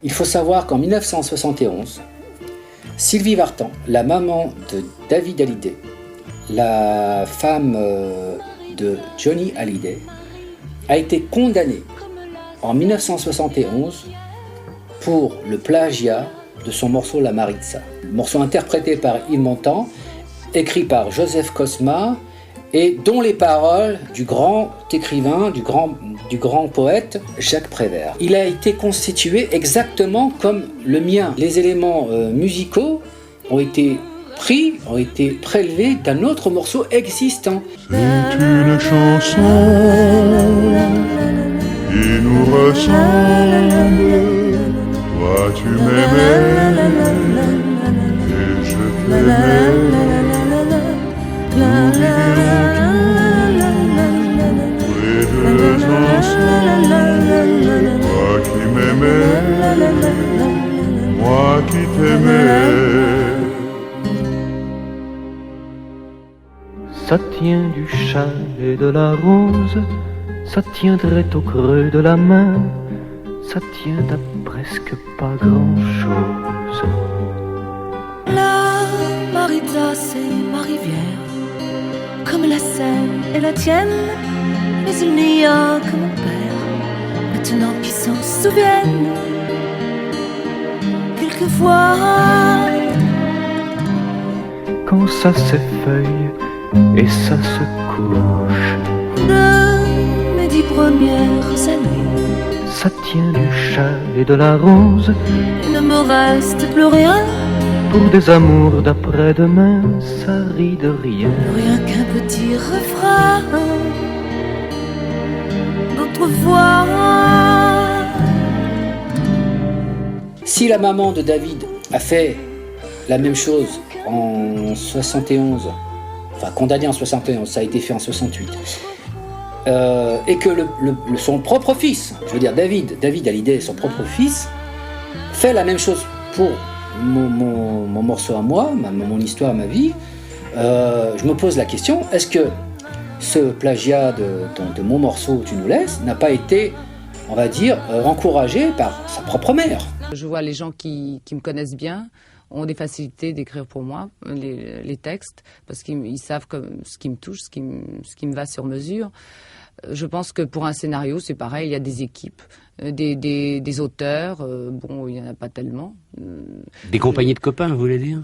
Il faut savoir qu'en 1971, Sylvie Vartan, la maman de David Hallyday, la femme de Johnny Hallyday, a été condamnée en 1971 pour le plagiat de son morceau La Maritza. Morceau interprété par Yves Montand, écrit par Joseph Cosma et dont les paroles du grand écrivain, du grand poète Jacques Prévert. Il a été constitué exactement comme le mien. Les éléments musicaux ont été prélevés d'un autre morceau existant. C'est une chanson qui nous ressemble. Toi tu m'aimais et je t'aimais. Nous vivions tous les deux ensemble. Toi qui m'aimais, moi qui t'aimais. Ça tient du chat et de la rose, ça tiendrait au creux de la main, ça tient à presque pas grand-chose. La Maritza, c'est ma rivière, comme la Seine et la tienne, mais il n'y a que mon père, maintenant qui s'en souvienne. Quelquefois, Quand ça s'effeuille et ça se couche, de mes 10 premières années, ça tient du chat et de la rose, il ne me reste plus rien, pour des amours d'après-demain, ça rit de rien. rien qu'un petit refrain. D'autrefois, Si la maman de David a fait la même chose en 71, enfin condamnée en 71, ça a été fait en 68, et que son propre fils, je veux dire David Hallyday, son propre fils, fait la même chose pour mon morceau à moi, mon histoire, ma vie, je me pose la question, est-ce que ce plagiat de mon morceau Tu nous laisses n'a pas été, on va dire, encouragé par sa propre mère? Je vois les gens qui me connaissent bien ont des facilités d'écrire pour moi les textes parce qu'ils savent ce qui me touche, ce qui me va sur mesure. Je pense que pour un scénario, c'est pareil, il y a des équipes, des auteurs, bon, il n'y en a pas tellement. Des compagnies de copains, vous voulez dire?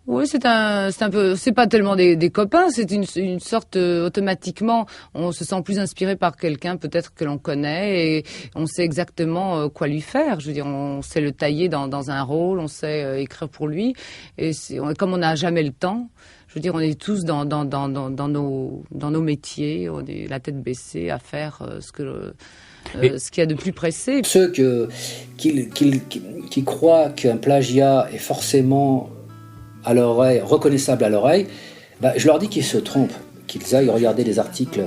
Oui, c'est un peu, c'est pas tellement des copains, c'est une sorte, automatiquement, on se sent plus inspiré par quelqu'un peut-être que l'on connaît et on sait exactement quoi lui faire. Je veux dire, on sait le tailler dans un rôle, on sait écrire pour lui et comme on n'a jamais le temps, je veux dire, on est tous dans nos métiers, on est la tête baissée à faire ce qu'il y a de plus pressé. Ceux qui croient qu'un plagiat est forcément à l'oreille, reconnaissable à l'oreille, je leur dis qu'ils se trompent, qu'ils aillent regarder les articles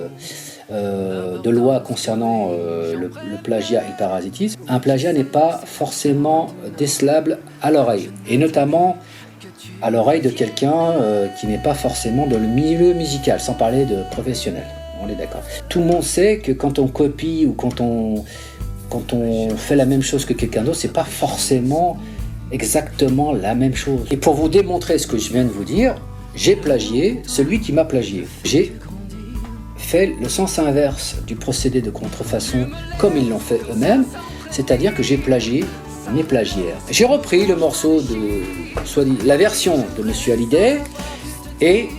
de loi concernant le plagiat et le parasitisme. Un plagiat n'est pas forcément décelable à l'oreille, et notamment à l'oreille de quelqu'un qui n'est pas forcément dans le milieu musical, sans parler de professionnel. On est d'accord. Tout le monde sait que quand on copie ou quand on fait la même chose que quelqu'un d'autre, c'est pas forcément exactement la même chose. Et pour vous démontrer ce que je viens de vous dire, j'ai plagié celui qui m'a plagié. J'ai fait le sens inverse du procédé de contrefaçon comme ils l'ont fait eux-mêmes, c'est-à-dire que j'ai plagié mes plagiaires. J'ai repris le morceau la version de Monsieur Hallyday et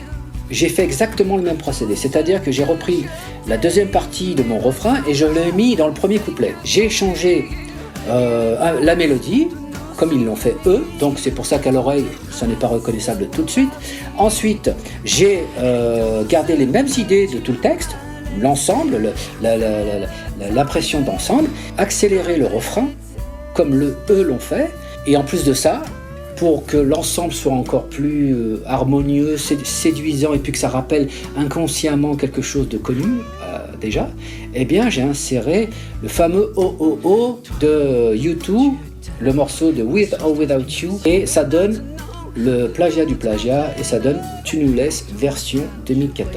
j'ai fait exactement le même procédé, c'est-à-dire que j'ai repris la deuxième partie de mon refrain et je l'ai mis dans le premier couplet. J'ai changé la mélodie, comme ils l'ont fait eux, donc c'est pour ça qu'à l'oreille, ça n'est pas reconnaissable tout de suite. Ensuite, j'ai gardé les mêmes idées de tout le texte, l'ensemble, l'impression d'ensemble, accéléré le refrain, comme eux l'ont fait, et en plus de ça, pour que l'ensemble soit encore plus harmonieux, séduisant, et puis que ça rappelle inconsciemment quelque chose de connu, déjà, eh bien j'ai inséré le fameux OOO de U2, le morceau de With or Without You, et ça donne le plagiat du plagiat et ça donne Tu nous laisses version 2014.